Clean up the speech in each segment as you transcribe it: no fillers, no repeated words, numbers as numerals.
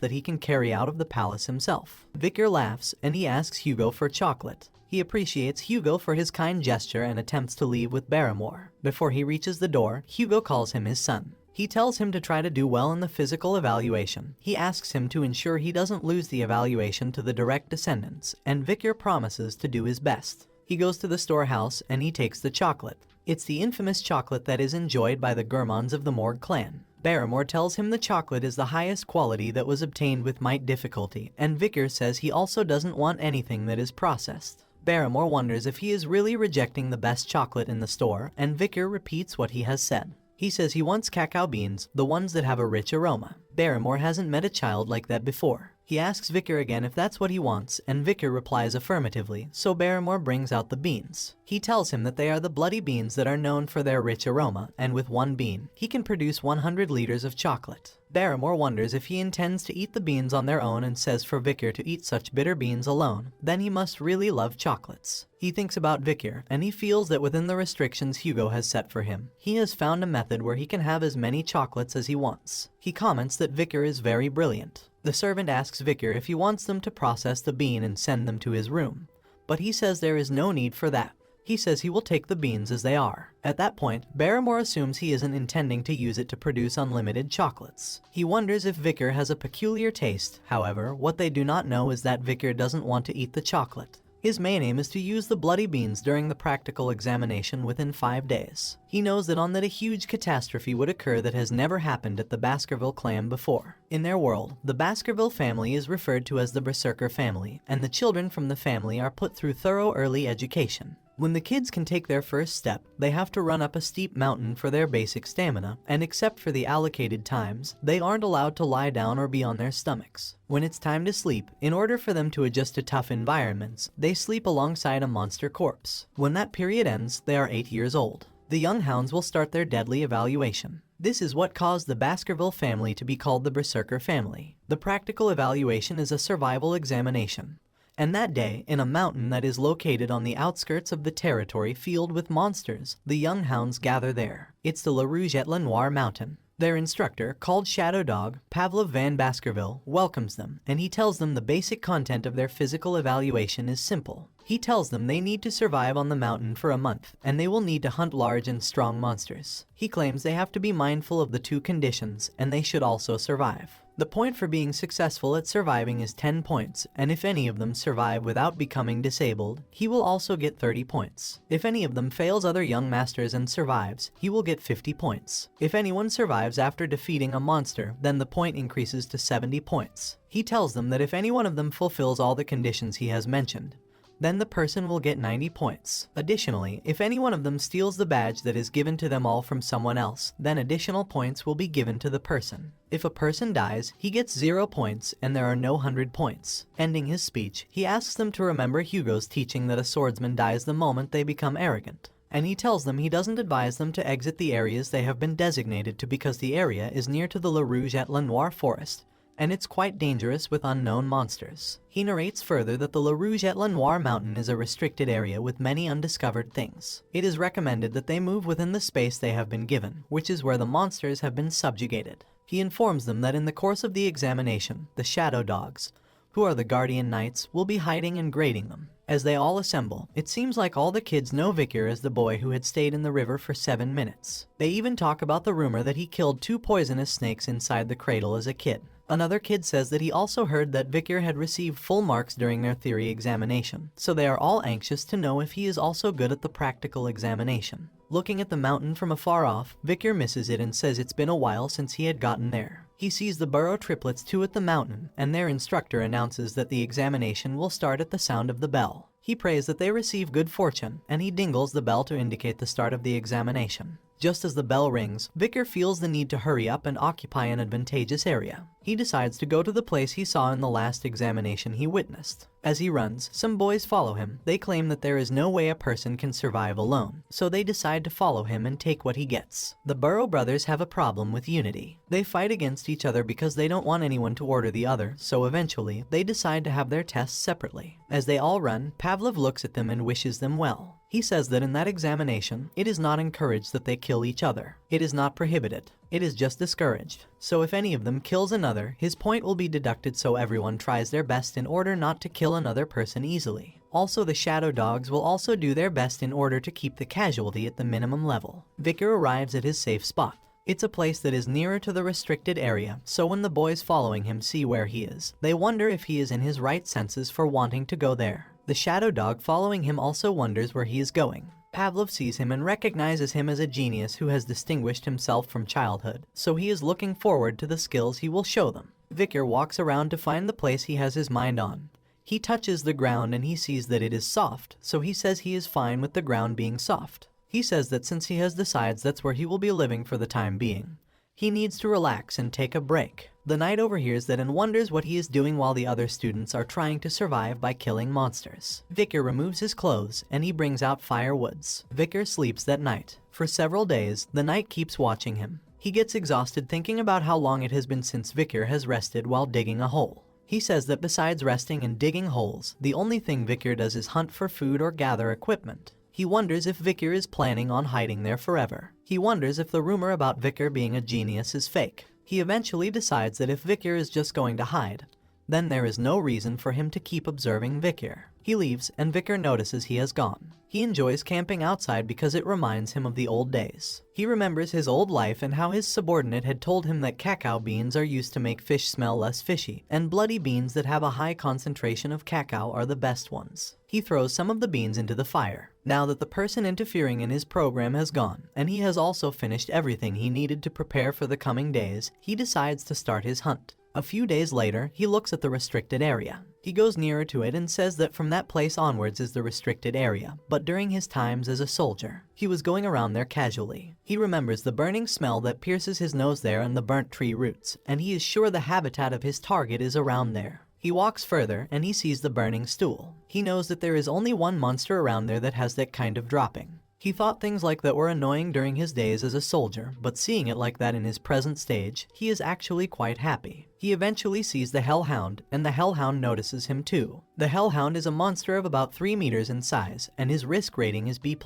that he can carry out of the palace himself. Victor laughs and he asks Hugo for chocolate. He appreciates Hugo for his kind gesture and attempts to leave with Barrymore. Before he reaches the door, Hugo calls him his son. He tells him to try to do well in the physical evaluation. He asks him to ensure he doesn't lose the evaluation to the direct descendants, and Victor promises to do his best. He goes to the storehouse and he takes the chocolate. It's the infamous chocolate that is enjoyed by the gourmands of the Morgue clan. Barrymore tells him the chocolate is the highest quality that was obtained with might difficulty, and Victor says he also doesn't want anything that is processed. Barrymore wonders if he is really rejecting the best chocolate in the store, and Victor repeats what he has said. He says he wants cacao beans, the ones that have a rich aroma. Barrymore hasn't met a child like that before. He asks Victor again if that's what he wants, and Victor replies affirmatively, so Barrymore brings out the beans. He tells him that they are the bloody beans that are known for their rich aroma, and with one bean, he can produce 100 liters of chocolate. Barrymore wonders if he intends to eat the beans on their own and says for Victor to eat such bitter beans alone, then he must really love chocolates. He thinks about Victor, and he feels that within the restrictions Hugo has set for him, he has found a method where he can have as many chocolates as he wants. He comments that Victor is very brilliant. The servant asks Victor if he wants them to process the bean and send them to his room, but he says there is no need for that. He says he will take the beans as they are. At that point, Barrymore assumes he isn't intending to use it to produce unlimited chocolates. He wonders if Victor has a peculiar taste. However, what they do not know is that Victor doesn't want to eat the chocolate. His main aim is to use the bloody beans during the practical examination within 5 days. He knows that on that a huge catastrophe would occur that has never happened at the Baskerville clan before. In their world, the Baskerville family is referred to as the Berserker family, and the children from the family are put through thorough early education. When the kids can take their first step, they have to run up a steep mountain for their basic stamina, and except for the allocated times, they aren't allowed to lie down or be on their stomachs. When it's time to sleep, in order for them to adjust to tough environments, they sleep alongside a monster corpse. When that period ends, they are 8 years old. The young hounds will start their deadly evaluation. This is what caused the Baskerville family to be called the Berserker family. The practical evaluation is a survival examination. And that day, in a mountain that is located on the outskirts of the territory filled with monsters, the young hounds gather there. It's the La Rouge-et-Le-Noir mountain. Their instructor, called Shadow Dog, Pavlov Van Baskerville, welcomes them, and he tells them the basic content of their physical evaluation is simple. He tells them they need to survive on the mountain for a month, and they will need to hunt large and strong monsters. He claims they have to be mindful of the two conditions, and they should also survive. The point for being successful at surviving is 10 points, and if any of them survive without becoming disabled, he will also get 30 points. If any of them fails other young masters and survives, he will get 50 points. If anyone survives after defeating a monster, then the point increases to 70 points. He tells them that if any one of them fulfills all the conditions he has mentioned, then the person will get 90 points. Additionally, if any one of them steals the badge that is given to them all from someone else, then additional points will be given to the person. If a person dies, he gets 0 points and there are no 100 points. Ending his speech, he asks them to remember Hugo's teaching that a swordsman dies the moment they become arrogant. And he tells them he doesn't advise them to exit the areas they have been designated to because the area is near to the La Rouge-et-Le-Noir forest, and it's quite dangerous with unknown monsters. He narrates further that the La Rouge-et-Le-Noir mountain is a restricted area with many undiscovered things. It is recommended that they move within the space they have been given, which is where the monsters have been subjugated. He informs them that in the course of the examination, the Shadow Dogs, who are the Guardian Knights, will be hiding and grading them. As they all assemble, it seems like all the kids know Victor as the boy who had stayed in the river for 7 minutes. They even talk about the rumor that he killed 2 poisonous snakes inside the cradle as a kid. Another kid says that he also heard that Victor had received full marks during their theory examination, so they are all anxious to know if he is also good at the practical examination. Looking at the mountain from afar off, Victor misses it and says it's been a while since he had gotten there. He sees the Burrow triplets too at the mountain, and their instructor announces that the examination will start at the sound of the bell. He prays that they receive good fortune, and he dingles the bell to indicate the start of the examination. Just as the bell rings, Victor feels the need to hurry up and occupy an advantageous area. He decides to go to the place he saw in the last examination he witnessed. As he runs, some boys follow him. They claim that there is no way a person can survive alone, so they decide to follow him and take what he gets. The Burrow brothers have a problem with unity. They fight against each other because they don't want anyone to order the other, so eventually, they decide to have their tests separately. As they all run, Pavlov looks at them and wishes them well. He says that in that examination, it is not encouraged that they kill each other. It is not prohibited. It is just discouraged. So if any of them kills another, his point will be deducted, so everyone tries their best in order not to kill another person easily. Also, the shadow dogs will also do their best in order to keep the casualty at the minimum level. Vicar arrives at his safe spot. It's a place that is nearer to the restricted area, so when the boys following him see where he is, they wonder if he is in his right senses for wanting to go there. The shadow dog following him also wonders where he is going. Pavlov sees him and recognizes him as a genius who has distinguished himself from childhood, so he is looking forward to the skills he will show them. Vicar walks around to find the place he has his mind on. He touches the ground and he sees that it is soft, so he says he is fine with the ground being soft. He says that since he has decided that's where he will be living for the time being, he needs to relax and take a break. The knight overhears that and wonders what he is doing while the other students are trying to survive by killing monsters. Vicar removes his clothes and he brings out firewoods. Vicar sleeps that night. For several days, the knight keeps watching him. He gets exhausted thinking about how long it has been since Vicar has rested while digging a hole. He says that besides resting and digging holes, the only thing Vicar does is hunt for food or gather equipment. He wonders if Vicar is planning on hiding there forever. He wonders if the rumor about Vicar being a genius is fake. He eventually decides that if Vicar is just going to hide, then there is no reason for him to keep observing Vicar. He leaves and Vicar notices he has gone. He enjoys camping outside because it reminds him of the old days. He remembers his old life and how his subordinate had told him that cacao beans are used to make fish smell less fishy, and bloody beans that have a high concentration of cacao are the best ones. He throws some of the beans into the fire. Now that the person interfering in his program has gone, and he has also finished everything he needed to prepare for the coming days, he decides to start his hunt. A few days later, he looks at the restricted area. He goes nearer to it and says that from that place onwards is the restricted area, but during his times as a soldier, he was going around there casually. He remembers the burning smell that pierces his nose there and the burnt tree roots, and he is sure the habitat of his target is around there. He walks further and he sees the burning stool. He knows that there is only one monster around there that has that kind of dropping. He thought things like that were annoying during his days as a soldier, but seeing it like that in his present stage, he is actually quite happy. He eventually sees the hellhound, and the hellhound notices him too. The hellhound is a monster of about 3 meters in size, and his risk rating is B+.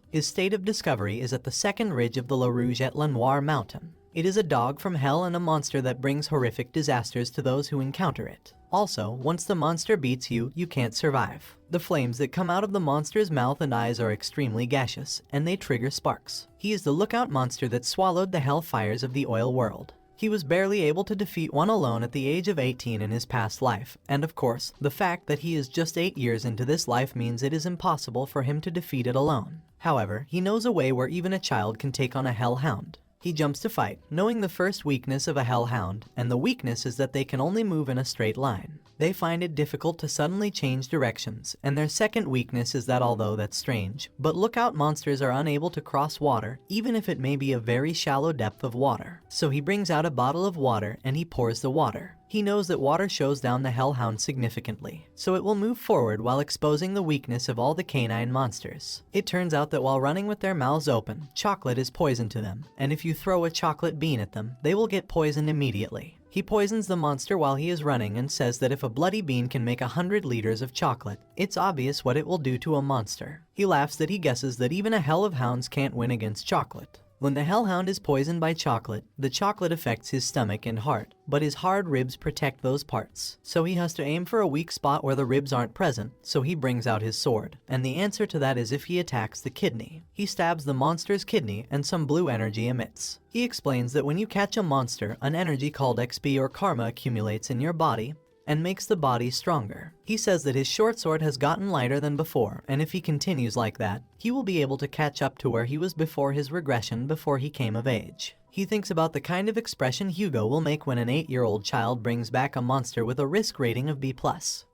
His state of discovery is at the second ridge of the La Rouge et La Noire mountain. It is a dog from hell and a monster that brings horrific disasters to those who encounter it. Also, once the monster beats you, you can't survive. The flames that come out of the monster's mouth and eyes are extremely gaseous, and they trigger sparks. He is the lookout monster that swallowed the hellfires of the oil world. He was barely able to defeat one alone at the age of 18 in his past life, and of course, the fact that he is just 8 years into this life means it is impossible for him to defeat it alone. However, he knows a way where even a child can take on a hellhound. He jumps to fight, knowing the first weakness of a hellhound, and the weakness is that they can only move in a straight line. They find it difficult to suddenly change directions, and their second weakness is that although that's strange, but lookout monsters are unable to cross water, even if it may be a very shallow depth of water. So he brings out a bottle of water and he pours the water. He knows that water shows down the hellhound significantly, so it will move forward while exposing the weakness of all the canine monsters. It turns out that while running with their mouths open, chocolate is poison to them, and if you throw a chocolate bean at them, they will get poisoned immediately. He poisons the monster while he is running and says that if a bloody bean can make 100 liters of chocolate, it's obvious what it will do to a monster. He laughs that he guesses that even a hell of hounds can't win against chocolate. When the hellhound is poisoned by chocolate, the chocolate affects his stomach and heart, but his hard ribs protect those parts. So he has to aim for a weak spot where the ribs aren't present, so he brings out his sword. And the answer to that is if he attacks the kidney. He stabs the monster's kidney and some blue energy emits. He explains that when you catch a monster, an energy called XP or karma accumulates in your body, and makes the body stronger. He says that his short sword has gotten lighter than before, and if he continues like that, he will be able to catch up to where he was before his regression before he came of age. He thinks about the kind of expression Hugo will make when an 8-year-old child brings back a monster with a risk rating of B+.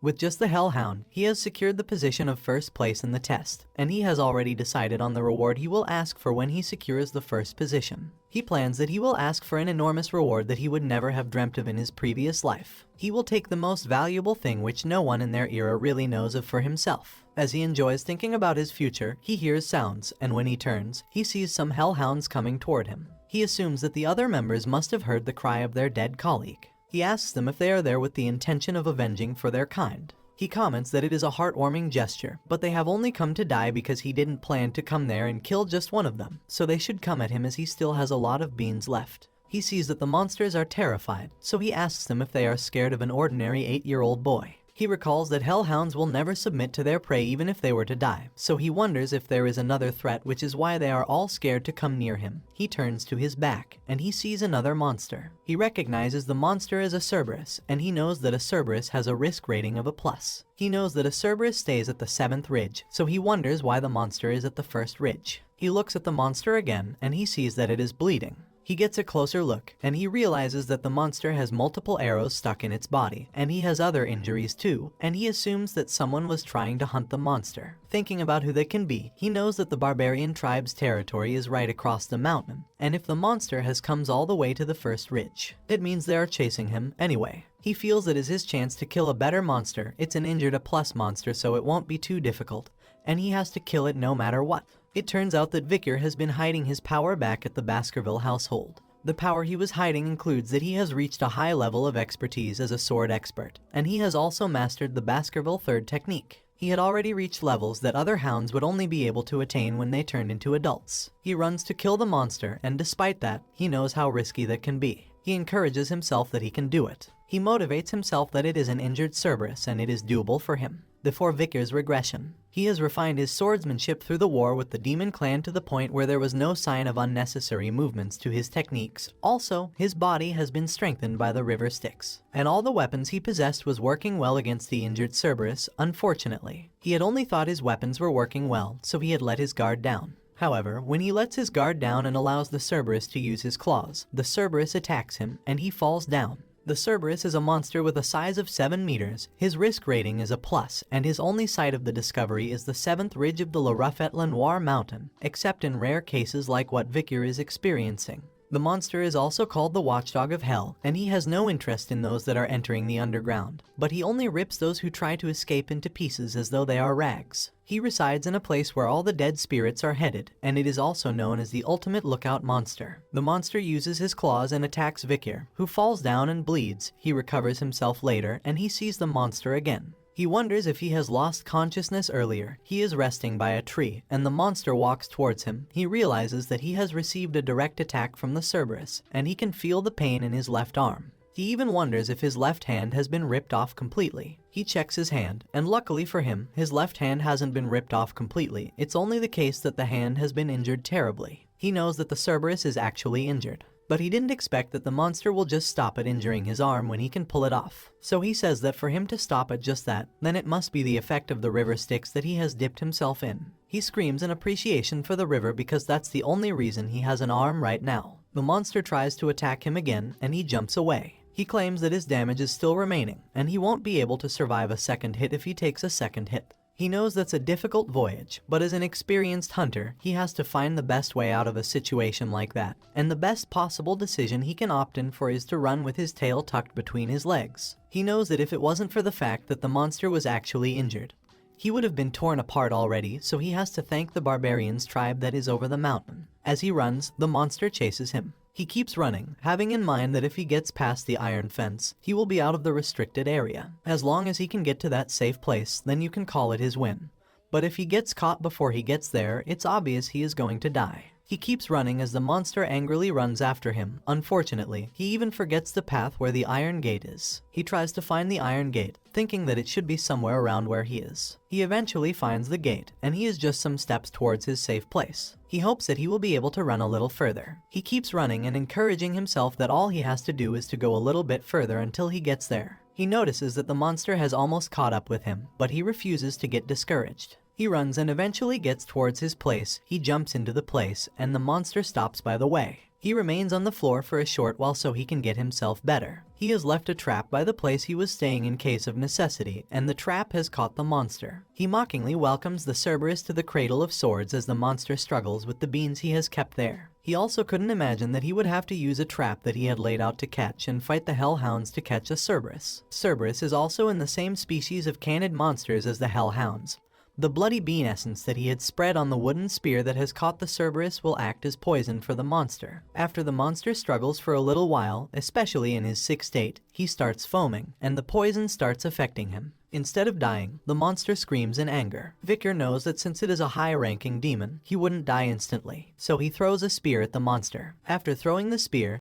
With just the hellhound, he has secured the position of first place in the test, and he has already decided on the reward he will ask for when he secures the first position. He plans that he will ask for an enormous reward that he would never have dreamt of in his previous life. He will take the most valuable thing which no one in their era really knows of for himself. As he enjoys thinking about his future, he hears sounds, and when he turns, he sees some hellhounds coming toward him. He assumes that the other members must have heard the cry of their dead colleague. He asks them if they are there with the intention of avenging for their kind. He comments that it is a heartwarming gesture, but they have only come to die because he didn't plan to come there and kill just one of them, so they should come at him as he still has a lot of beans left. He sees that the monsters are terrified, so he asks them if they are scared of an ordinary 8-year-old boy. He recalls that hellhounds will never submit to their prey even if they were to die, so he wonders if there is another threat, which is why they are all scared to come near him. He turns to his back, and he sees another monster. He recognizes the monster as a Cerberus, and he knows that a Cerberus has a risk rating of a plus. He knows that a Cerberus stays at the 7th ridge, so he wonders why the monster is at the 1st ridge. He looks at the monster again, and he sees that it is bleeding. He gets a closer look, and he realizes that the monster has multiple arrows stuck in its body, and he has other injuries too, and he assumes that someone was trying to hunt the monster. Thinking about who they can be, he knows that the barbarian tribe's territory is right across the mountain, and if the monster has come all the way to the 1st ridge, it means they are chasing him anyway. He feels it is his chance to kill a better monster. It's an injured A+ monster, so it won't be too difficult, and he has to kill it no matter what. It turns out that Vicar has been hiding his power back at the Baskerville household. The power he was hiding includes that he has reached a high level of expertise as a sword expert, and he has also mastered the Baskerville 3rd technique. He had already reached levels that other hounds would only be able to attain when they turned into adults. He runs to kill the monster, and despite that, he knows how risky that can be. He encourages himself that he can do it. He motivates himself that it is an injured Cerberus and it is doable for him. Before Vicar's regression, he has refined his swordsmanship through the war with the demon clan to the point where there was no sign of unnecessary movements to his techniques. Also, his body has been strengthened by the river Styx, and all the weapons he possessed was working well against the injured Cerberus. Unfortunately, he had only thought his weapons were working well, so he had let his guard down. However, when he lets his guard down and allows the Cerberus to use his claws, the Cerberus attacks him and he falls down. The Cerberus is a monster with a size of 7 meters, his risk rating is a plus, and his only site of the discovery is the 7th ridge of the La Rafette-Lenoir mountain, except in rare cases like what Vicar is experiencing. The monster is also called the Watchdog of Hell, and he has no interest in those that are entering the underground, but he only rips those who try to escape into pieces as though they are rags. He resides in a place where all the dead spirits are headed, and it is also known as the ultimate lookout monster. The monster uses his claws and attacks Vicar, who falls down and bleeds. He recovers himself later, and he sees the monster again. He wonders if he has lost consciousness earlier. He is resting by a tree, and the monster walks towards him. He realizes that he has received a direct attack from the Cerberus, and he can feel the pain in his left arm. He even wonders if his left hand has been ripped off completely. He checks his hand, and luckily for him, his left hand hasn't been ripped off completely. It's only the case that the hand has been injured terribly. He knows that the Cerberus is actually injured, but he didn't expect that the monster will just stop at injuring his arm when he can pull it off. So he says that for him to stop at just that, then it must be the effect of the river Styx that he has dipped himself in. He screams in appreciation for the river because that's the only reason he has an arm right now. The monster tries to attack him again, and he jumps away. He claims that his damage is still remaining, and he won't be able to survive a second hit if he takes a second hit. He knows that's a difficult voyage, but as an experienced hunter, he has to find the best way out of a situation like that, and the best possible decision he can opt in for is to run with his tail tucked between his legs. He knows that if it wasn't for the fact that the monster was actually injured, he would have been torn apart already, so he has to thank the barbarians tribe that is over the mountain. As he runs, the monster chases him. He keeps running, having in mind that if he gets past the iron fence, he will be out of the restricted area. As long as he can get to that safe place, then you can call it his win. But if he gets caught before he gets there, it's obvious he is going to die. He keeps running as the monster angrily runs after him. Unfortunately, he even forgets the path where the iron gate is. He tries to find the iron gate, thinking that it should be somewhere around where he is. He eventually finds the gate, and he is just some steps towards his safe place. He hopes that he will be able to run a little further. He keeps running and encouraging himself that all he has to do is to go a little bit further until he gets there. He notices that the monster has almost caught up with him, but he refuses to get discouraged. He runs and eventually gets towards his place. He jumps into the place, and the monster stops by the way. He remains on the floor for a short while so he can get himself better. He has left a trap by the place he was staying in case of necessity, and the trap has caught the monster. He mockingly welcomes the Cerberus to the cradle of swords as the monster struggles with the beans he has kept there. He also couldn't imagine that he would have to use a trap that he had laid out to catch and fight the hellhounds to catch a Cerberus. Cerberus is also in the same species of canid monsters as the hellhounds. The bloody bean essence that he had spread on the wooden spear that has caught the Cerberus will act as poison for the monster. After the monster struggles for a little while, especially in his sick state, he starts foaming, and the poison starts affecting him. Instead of dying, the monster screams in anger. Victor knows that since it is a high-ranking demon, he wouldn't die instantly, so he throws a spear at the monster. After throwing the spear,